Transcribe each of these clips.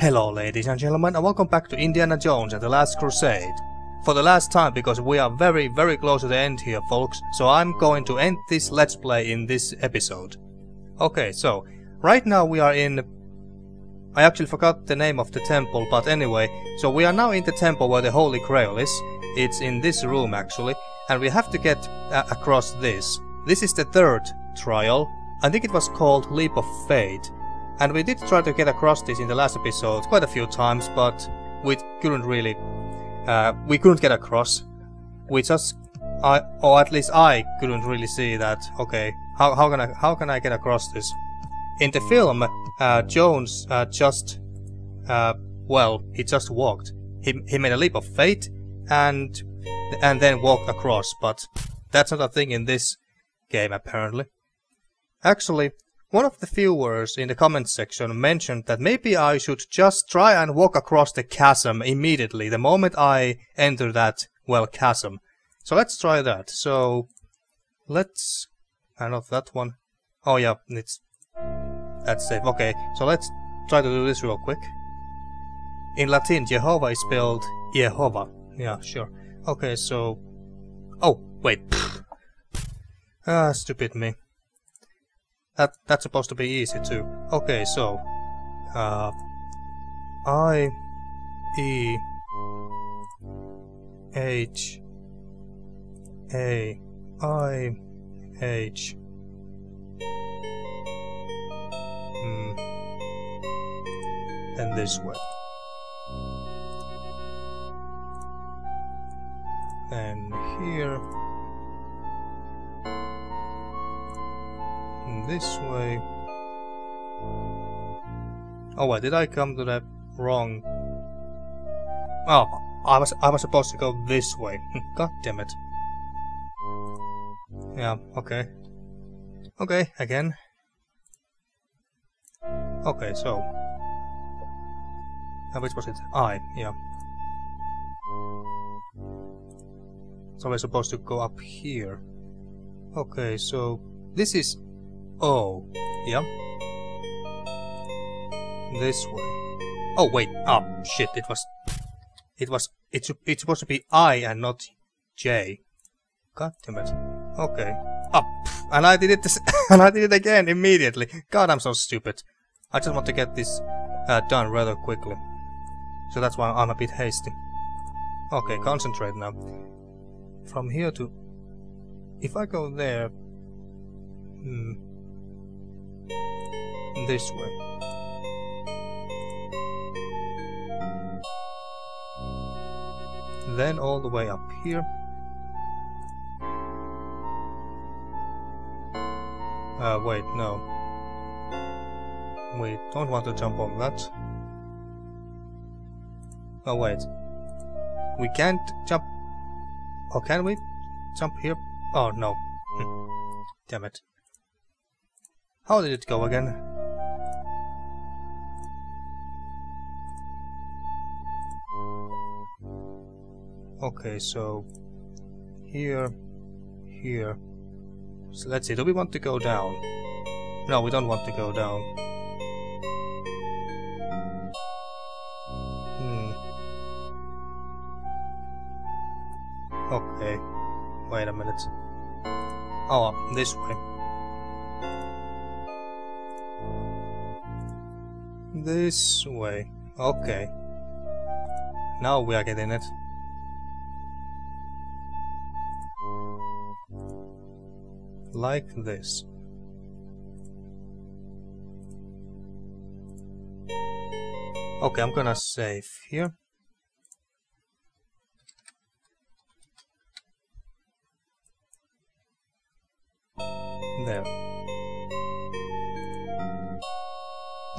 Hello ladies and gentlemen, and welcome back to Indiana Jones and the Last Crusade. For the last time, because we are very close to the end here folks, so I'm going to end this let's play in this episode. Okay, so right now we are in... I actually forgot the name of the temple, but anyway, so we are now in the temple where the Holy Grail is. It's in this room actually, and we have to get across this. This is the third trial. I think it was called Leap of Fate. And we did try to get across this in the last episode quite a few times, but we couldn't really... we couldn't get across. We just... or at least I couldn't really see that, okay, how can I get across this? In the film, Jones just... well, he just walked. He made a leap of fate and then walked across, but that's not a thing in this game apparently. Actually, one of the viewers in the comments section mentioned that maybe I should just try and walk across the chasm immediately, the moment I enter that, well, chasm. So let's try that. So, let's... not that one. Oh yeah, that's safe. Okay, so let's try to do this real quick. In Latin, Jehovah is spelled Jehovah. Yeah, sure. Okay, so... oh, wait. Stupid me. That's supposed to be easy too. Okay, so I E H A I H and this way. And here. This way. Oh wait, did I come to the wrong... oh, I was supposed to go this way. God damn it. Yeah, okay. Okay, again. Okay, so... which was it? I, yeah. So we're supposed to go up here. Okay, so... this is... oh, yeah. This way. Oh wait, shit, it's supposed to be I and not J. God damn it. Okay. Up. And I did it and I did it again immediately. God, I'm so stupid. I just want to get this done rather quickly. So that's why I'm a bit hasty. Okay, concentrate now. From here to... if I go there... this way. Then all the way up here. Wait, no. We don't want to jump on that. Oh, wait. We can't jump... or can we jump here? Oh, no. Damn it. How did it go again? Okay, so here, here. So let's see, do we want to go down? No, we don't want to go down. Okay, wait a minute. Oh, this way. This way. Okay. Now we are getting it. Like this. Okay, I'm gonna save here. There.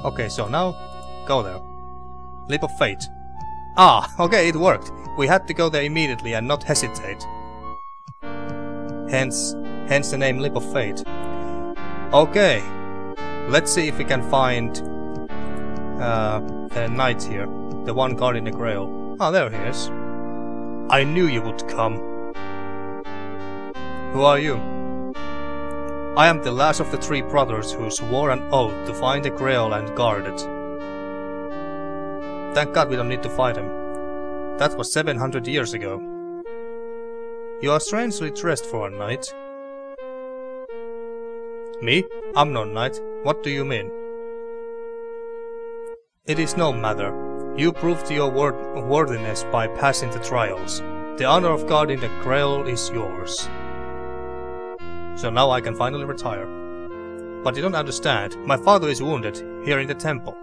Okay, so now, go there. Leap of Fate. Ah, okay, it worked. We had to go there immediately and not hesitate. Hence the name Leap of Fate. Okay, let's see if we can find the knight here. The one guarding the Grail. Ah, there he is. I knew you would come. Who are you? I am the last of the three brothers who swore an oath to find the Grail and guard it. Thank God we don't need to fight him. That was 700 years ago. You are strangely dressed for a knight. Me? I'm no knight. What do you mean? It is no matter. You proved your worthiness by passing the trials. The honor of guarding the Grail is yours. So now I can finally retire. But you don't understand. My father is wounded here in the temple.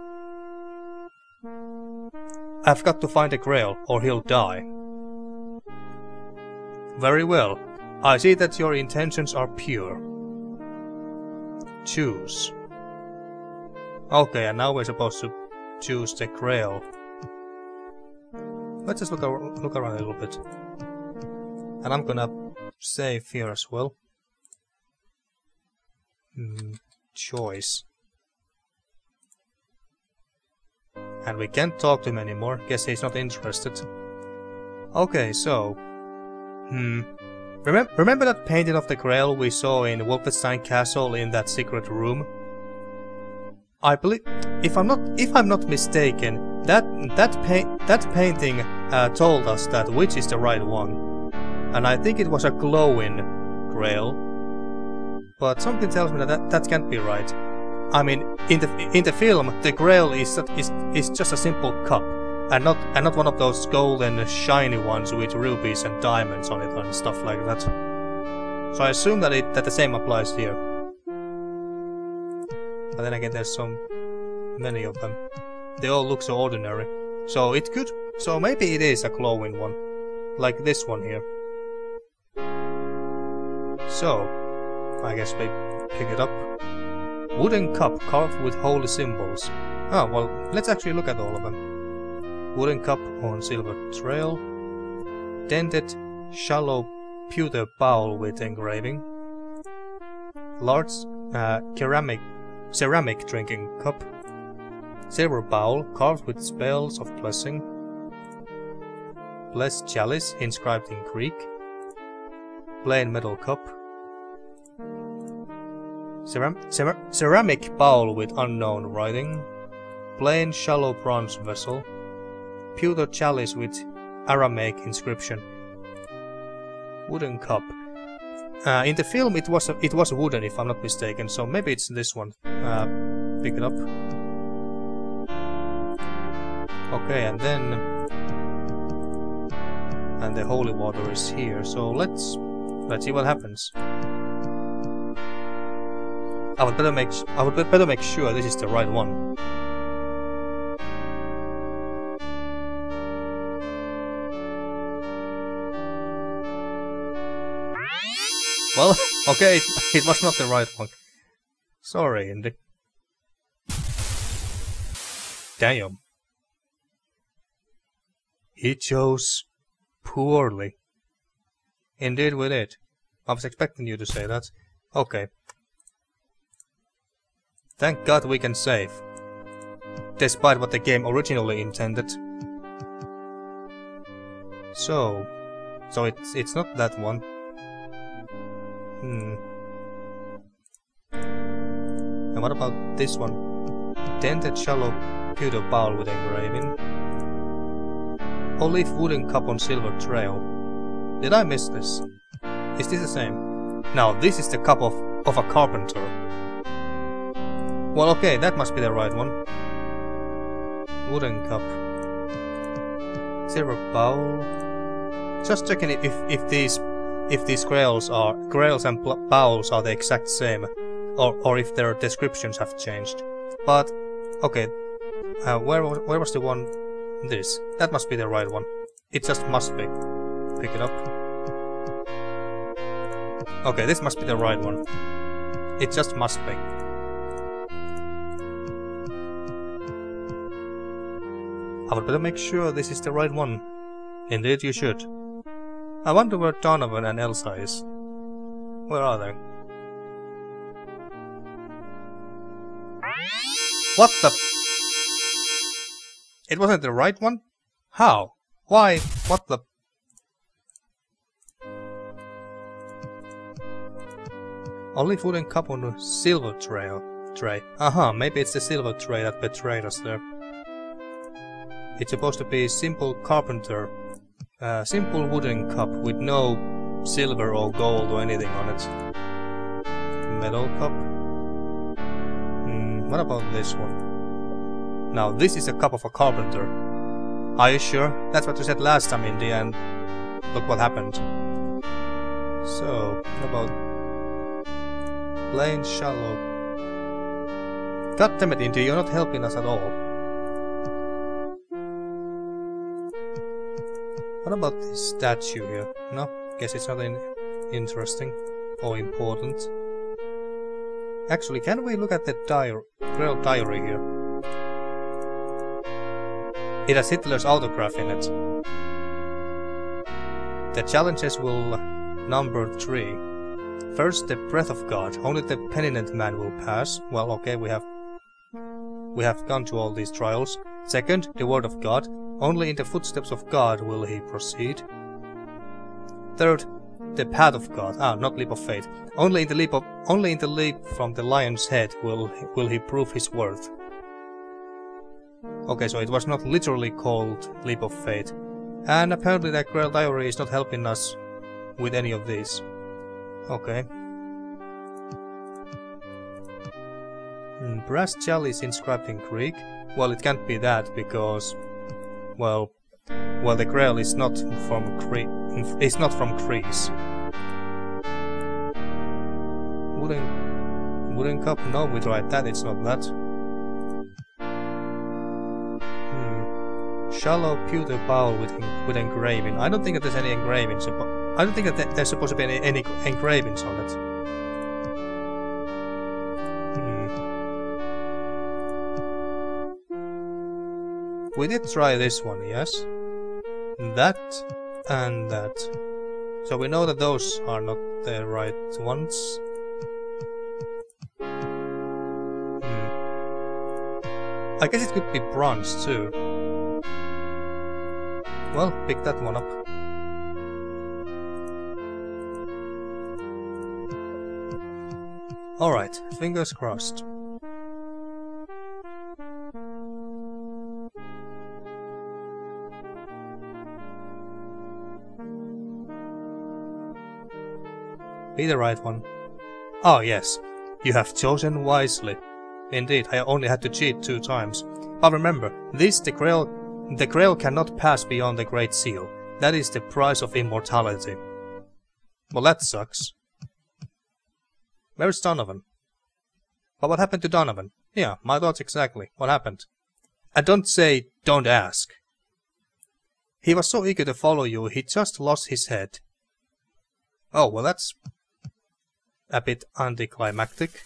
I've got to find the Grail or he'll die. Very well. I see that your intentions are pure. Choose. Okay, and now we're supposed to choose the Grail. Let's just look around a little bit. And I'm gonna save here as well. Choice. And we can't talk to him anymore. Guess he's not interested. Okay, so... Remember that painting of the Grail we saw in Wolfenstein Castle in that secret room? I believe, if I'm not mistaken, that painting told us that which is the right one, and I think it was a glowing Grail. But something tells me that can't be right. I mean, in the film, the Grail is just a simple cup, and not one of those golden shiny ones with rubies and diamonds on it and stuff like that. So I assume that the same applies here. But then again, there's so many of them. They all look so ordinary. So it could. So maybe it is a glowing one, like this one here. So I guess we pick it up. Wooden cup carved with holy symbols. Oh well, let's actually look at all of them. Wooden cup on silver trail. Dented, shallow pewter bowl with engraving. Large ceramic drinking cup. Silver bowl carved with spells of blessing. Blessed chalice inscribed in Greek. Plain metal cup. Ceramic bowl with unknown writing. Plain shallow bronze vessel. Pewter chalice with Aramaic inscription. Wooden cup. In the film it was wooden if I'm not mistaken, so maybe it's this one. Pick it up. Okay, and the holy water is here, so let's see what happens. I would better make sure this is the right one. Well, okay, it was not the right one. Sorry, Indy. Damn. He chose poorly. Indeed we did. I was expecting you to say that. Okay. Thank God we can save. Despite what the game originally intended. So it's not that one. And what about this one? Dented shallow pewter bowl with engraving. Olive wooden cup on silver trail. Did I miss this? Is this the same? Now this is the cup of a carpenter. Well, okay, that must be the right one. Wooden cup. Silver bowl. Just checking if these grails and bowls are the exact same, or if their descriptions have changed. But okay, where was the one? This. That must be the right one. It just must be. Pick it up. Okay, this must be the right one. It just must be. I would better make sure this is the right one. Indeed you should. I wonder where Donovan and Elsa is. Where are they? What the? It wasn't the right one? How? Why? What the? Olive wooden cup on a silver tray. Maybe it's the silver tray that betrayed us there. It's supposed to be simple carpenter, simple wooden cup with no silver or gold or anything on it. Metal cup. What about this one? Now this is a cup of a carpenter. Are you sure? That's what you said last time, Indy, and look what happened. So, what about plain shallow? God damn it, Indy, you're not helping us at all. What about this statue here? No, guess it's not interesting or important. Actually, can we look at the Grail diary here? It has Hitler's autograph in it. The challenges will number 3. First, the breath of God. Only the penitent man will pass. Well, okay, we have gone to all these trials. Second, the word of God. Only in the footsteps of God will he proceed. Third, the path of God. Not leap of faith. Only in the leap from the lion's head will he prove his worth. Okay, so it was not literally called leap of faith. And apparently that Grail diary is not helping us with any of these. Okay. Brass chalice inscribed in Greek. Well, it can't be that because, well, the Grail is not from Greece. Wooden cup? No, we tried that. It's not that. Shallow pewter bowl with engraving. I don't think that there's any engravings. I don't think that there's supposed to be any engravings on it. We did try this one, yes. That and that. So we know that those are not the right ones. I guess it could be bronze too. Well, pick that one up. Alright, fingers crossed. Be the right one. Oh yes, you have chosen wisely. Indeed, I only had to cheat 2 times. But remember, the Grail cannot pass beyond the Great Seal. That is the price of immortality. Well, that sucks. Where's Donovan? But what happened to Donovan? Yeah, my thoughts exactly. What happened? And don't say, don't ask. He was so eager to follow you, he just lost his head. Oh, well that's a bit anticlimactic.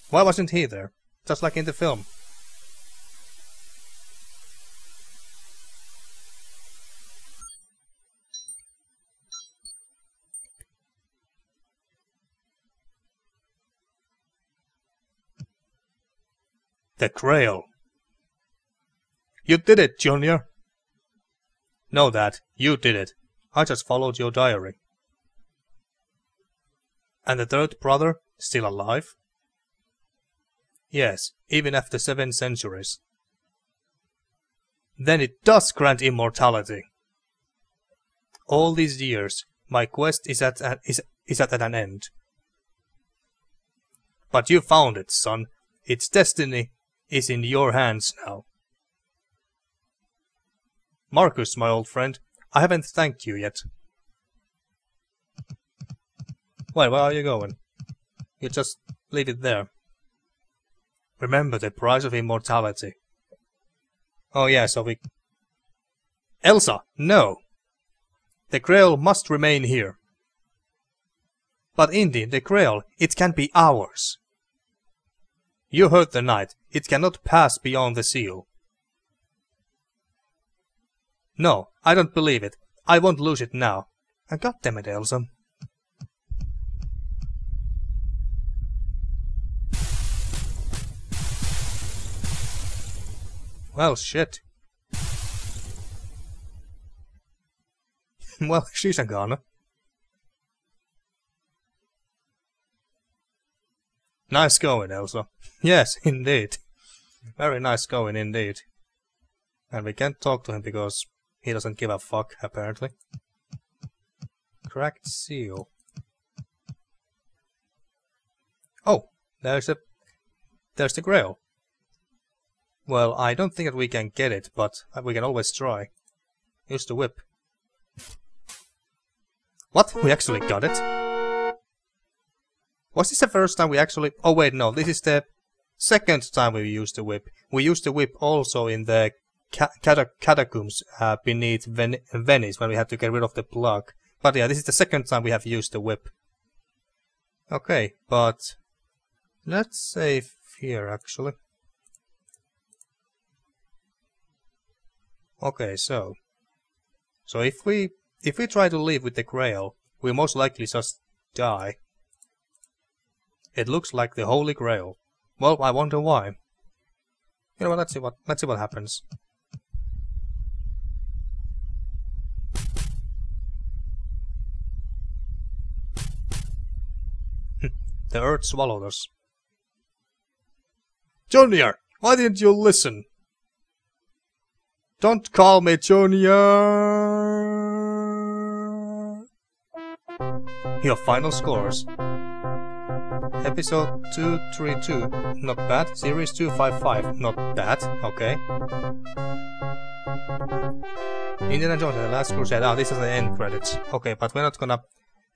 Why wasn't he there? Just like in the film. The Grail. You did it, Junior. No, Dad, you did it. I just followed your diary. And the third brother, still alive? Yes, even after 7 centuries. Then it does grant immortality. All these years, my quest is at an end. But you found it, son. Its destiny is in your hands now. Marcus, my old friend, I haven't thanked you yet. Wait, where are you going? You just leave it there. Remember the price of immortality. Oh yeah, so we... Elsa, no! The Grail must remain here. But Indy, the Grail, it can be ours. You heard the knight. It cannot pass beyond the seal. No, I don't believe it. I won't lose it now. And goddammit, Elsa. Well, shit. Well, she's a goner. Nice going, Elsa. Yes, indeed. Very nice going indeed. And we can't talk to him because he doesn't give a fuck, apparently. Cracked seal. Oh, there's the Grail. Well, I don't think that we can get it, but we can always try. Use the whip. What? We actually got it? Was this the first time we actually... Oh wait, no, this is the second time we used the whip. We used the whip also in the catacombs beneath Venice when we had to get rid of the plug. But yeah, this is the second time we have used the whip. Okay, but let's save here actually. Okay, so if we try to leave with the Grail, we most likely just die. It looks like the Holy Grail. Well, I wonder why. You know what? Let's see what happens. The earth swallowed us. Junior, why didn't you listen? Don't call me Junior. Your final scores. Episode 232, not bad. Series 255, not bad. Okay. Indiana Jones and the Last Crusade. Ah, this is the end credits. Okay, but we're not gonna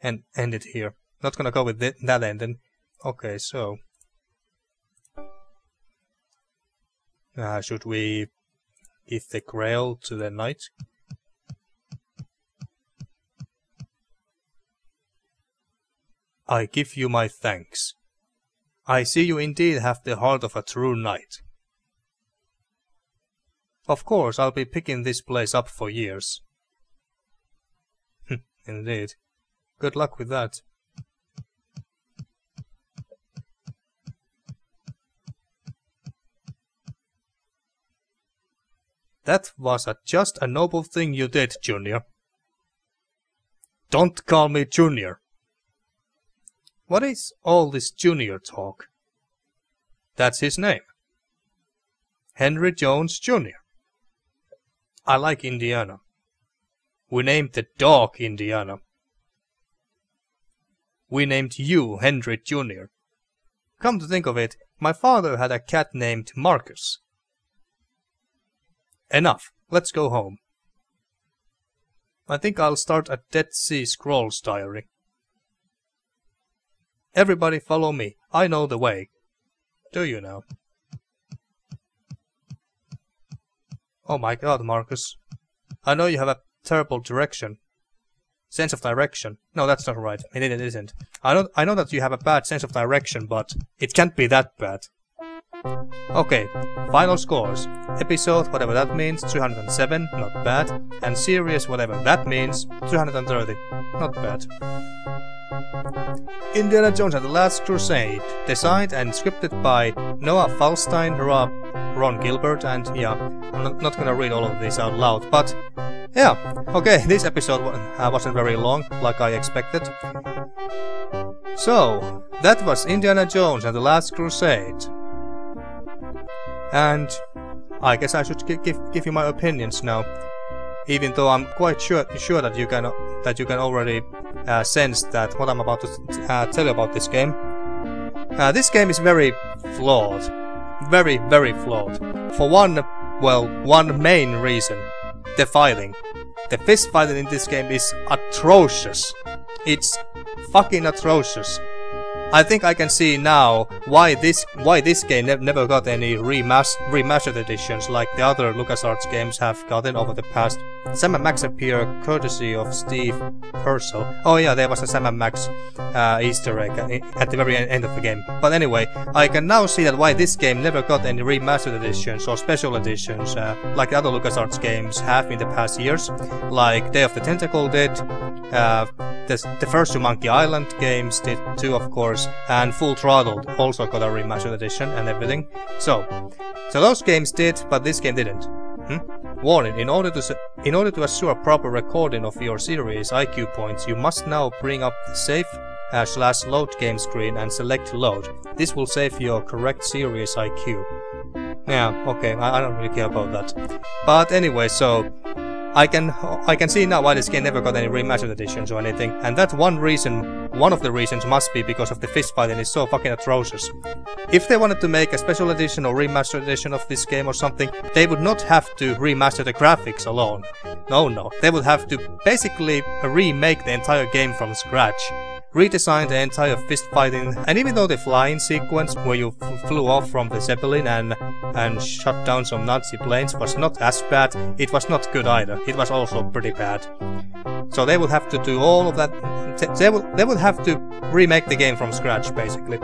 end it here. Not gonna go with that ending. Okay, so should we give the Grail to the knight? I give you my thanks. I see you indeed have the heart of a true knight. Of course, I'll be picking this place up for years. Indeed. Good luck with that. That was just a noble thing you did, Junior. Don't call me Junior. What is all this Junior talk? That's his name. Henry Jones Jr. I like Indiana. We named the dog Indiana. We named you Henry Jr. Come to think of it, my father had a cat named Marcus. Enough, let's go home. I think I'll start a Dead Sea Scrolls diary. Everybody follow me, I know the way. Do you now? Oh my god, Marcus. I know you have a terrible sense of direction. No, that's not right. It isn't. I know that you have a bad sense of direction, but it can't be that bad. Okay, final scores. Episode, whatever that means, 307, not bad. And series, whatever that means, 330, not bad. Indiana Jones and the Last Crusade, designed and scripted by Noah Falstein, Ron Gilbert, and yeah, I'm not gonna read all of these out loud, but yeah, okay, this episode wasn't very long, like I expected. So, that was Indiana Jones and the Last Crusade. And I guess I should give you my opinions now, even though I'm quite sure that you can already sense that what I'm about to tell you about this game. This game is very flawed, very flawed. For one main reason: the fighting. The fist fighting in this game is atrocious. It's fucking atrocious. I think I can see now why this game never got any remastered editions like the other LucasArts games have gotten over the past. Sam & Max appear courtesy of Steve Purcell. Oh yeah, there was a Sam & Max Easter egg at the very end of the game. But anyway, I can now see that why this game never got any remastered editions or special editions like the other LucasArts games have in the past years, like Day of the Tentacle did. The first two Monkey Island games did too, of course, and Full Throttle also got a remastered edition and everything. So those games did, but this game didn't. Warning: in order to assure proper recording of your series IQ points, you must now bring up the save/load game screen and select load. This will save your correct series IQ. Yeah, okay, I don't really care about that. But anyway, so I can see now why this game never got any remastered editions or anything, and that one of the reasons must be because of the fist fighting is so fucking atrocious. If they wanted to make a special edition or remastered edition of this game or something, they would not have to remaster the graphics alone. No, they would have to basically remake the entire game from scratch. Redesign the entire fist fighting, and even though the flying sequence where you flew off from the Zeppelin and shot down some Nazi planes was not as bad, it was not good either. It was also pretty bad. So they would have to do all of that. They would have to remake the game from scratch, basically.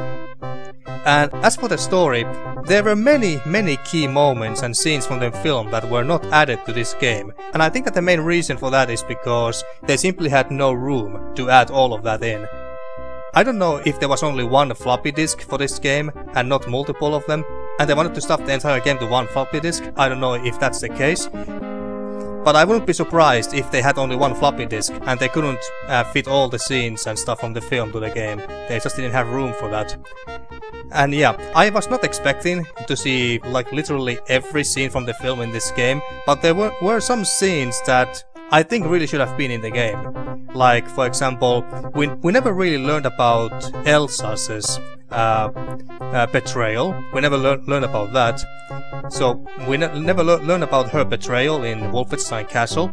And as for the story, there were many key moments and scenes from the film that were not added to this game. And I think that the main reason for that is because they simply had no room to add all of that in. I don't know if there was only one floppy disk for this game and not multiple of them, and they wanted to stuff the entire game to one floppy disk. I don't know if that's the case. But I wouldn't be surprised if they had only one floppy disk and they couldn't fit all the scenes and stuff from the film to the game. They just didn't have room for that. And yeah, I was not expecting to see like literally every scene from the film in this game, but there were some scenes that I think really should have been in the game. Like, for example, we never really learned about Elsa's betrayal. We never learned about that. So we never learned about her betrayal in Wolfenstein Castle.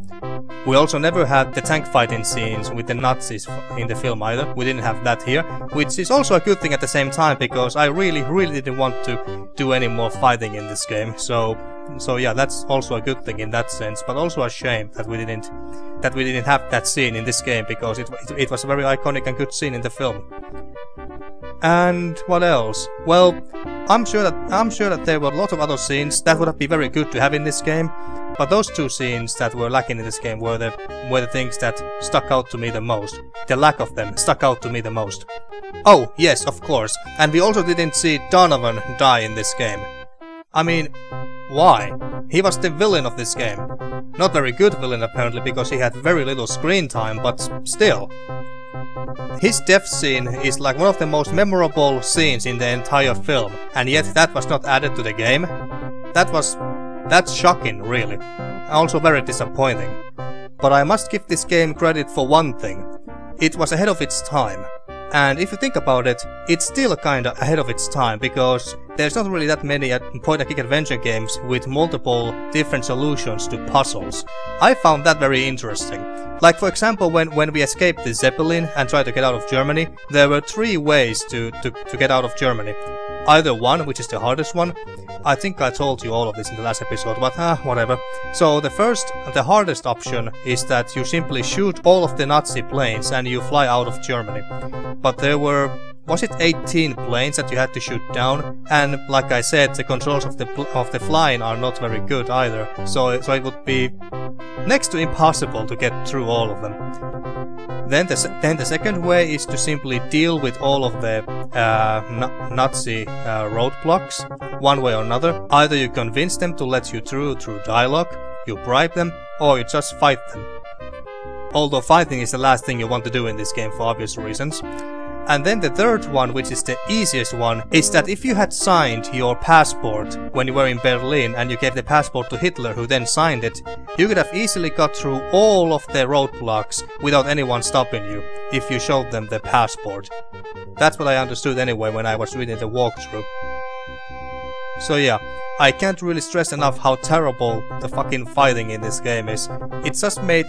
We also never had the tank fighting scenes with the Nazis in the film either. We didn't have that here, which is also a good thing at the same time, because I really didn't want to do any more fighting in this game. So yeah, that's also a good thing in that sense, but also a shame that we didn't have that scene in this game, because it was a very iconic and good scene in the film. And what else? Well, I'm sure that there were a lot of other scenes that would be very good to have in this game, but those two scenes that were lacking in this game were the things that stuck out to me the most. The lack of them stuck out to me the most. Oh, yes, of course. And we also didn't see Donovan die in this game. I mean, why? He was the villain of this game. Not very good villain apparently, because he had very little screen time, but still. His death scene is like one of the most memorable scenes in the entire film, and yet that was not added to the game. That's shocking, really. Also very disappointing. But I must give this game credit for one thing. It was ahead of its time. And if you think about it, it's still kinda ahead of its time, because there's not really that many point-and-click adventure games with multiple different solutions to puzzles. I found that very interesting. Like, for example, when we escaped the Zeppelin and tried to get out of Germany, there were 3 ways to get out of Germany. Either one, which is the hardest one. I think I told you all of this in the last episode, but whatever. So the hardest option is that you simply shoot all of the Nazi planes and you fly out of Germany. But there were, was it 18 planes that you had to shoot down? And like I said, the controls of the flying are not very good either. So it would be next to impossible to get through all of them. Then the second way is to simply deal with all of the Nazi roadblocks, one way or another. Either you convince them to let you through dialogue, you bribe them, or you just fight them. Although fighting is the last thing you want to do in this game for obvious reasons. And then the third one, which is the easiest one, is that if you had signed your passport when you were in Berlin and you gave the passport to Hitler, who then signed it, you could have easily got through all of the roadblocks without anyone stopping you, if you showed them the passport. That's what I understood anyway when I was reading the walkthrough. So yeah, I can't really stress enough how terrible the fucking fighting in this game is. It just made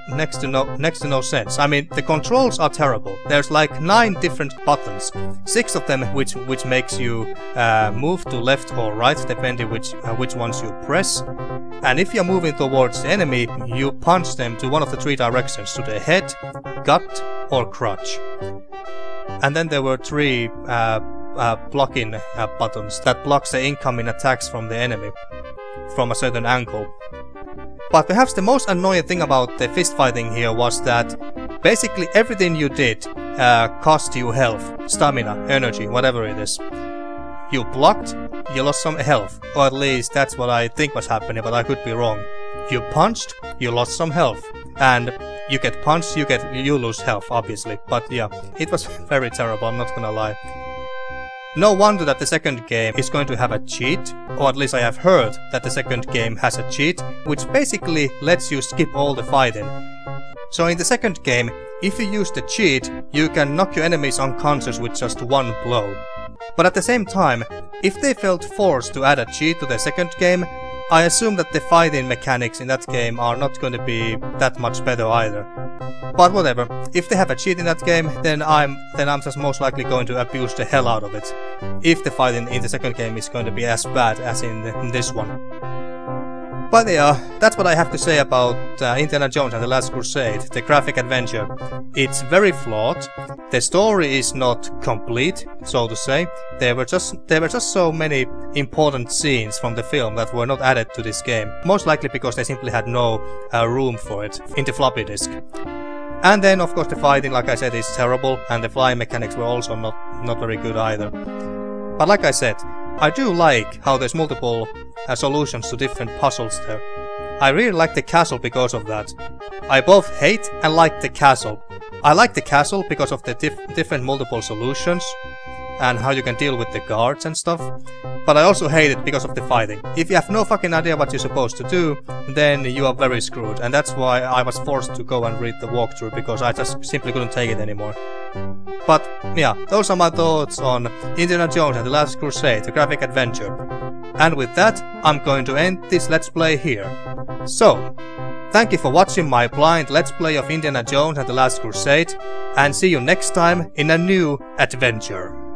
next to no sense. I mean, the controls are terrible. There's like 9 different buttons, 6 of them which makes you move to left or right, depending which ones you press. And if you're moving towards the enemy, you punch them to one of the 3 directions, to the head, gut, or crotch. And then there were 3 blocking buttons that blocks the incoming attacks from the enemy from a certain angle. But perhaps the most annoying thing about the fist fighting here was that basically everything you did cost you health, stamina, energy, whatever it is. You blocked, you lost some health, or at least that's what I think was happening, but I could be wrong. You punched, you lost some health, and you get punched, you lose health, obviously. But yeah, it was very terrible, I'm not gonna lie. No wonder that the second game is going to have a cheat, or at least I have heard that the second game has a cheat, which basically lets you skip all the fighting. So in the second game, if you use the cheat, you can knock your enemies unconscious with just one blow. But at the same time, if they felt forced to add a cheat to the second game, I assume that the fighting mechanics in that game are not going to be that much better either. But whatever, if they have a cheat in that game, then I'm just most likely going to abuse the hell out of it. If the fighting in the second game is going to be as bad as in this one. But yeah, that's what I have to say about Indiana Jones and the Last Crusade, the graphic adventure. It's very flawed, the story is not complete, so to say. There were just so many important scenes from the film that were not added to this game. Most likely because they simply had no room for it in the floppy disk. And then of course the fighting, like I said, is terrible, and the flying mechanics were also not very good either. But like I said, I do like how there's multiple solutions to different puzzles there. I really like the castle because of that. I both hate and like the castle. I like the castle because of the different multiple solutions and how you can deal with the guards and stuff. But I also hate it because of the fighting. If you have no fucking idea what you're supposed to do, then you are very screwed. And that's why I was forced to go and read the walkthrough, because I just simply couldn't take it anymore. But yeah, those are my thoughts on Indiana Jones and the Last Crusade, the graphic adventure. And with that, I'm going to end this Let's Play here. So, thank you for watching my blind Let's Play of Indiana Jones and the Last Crusade, and see you next time in a new adventure.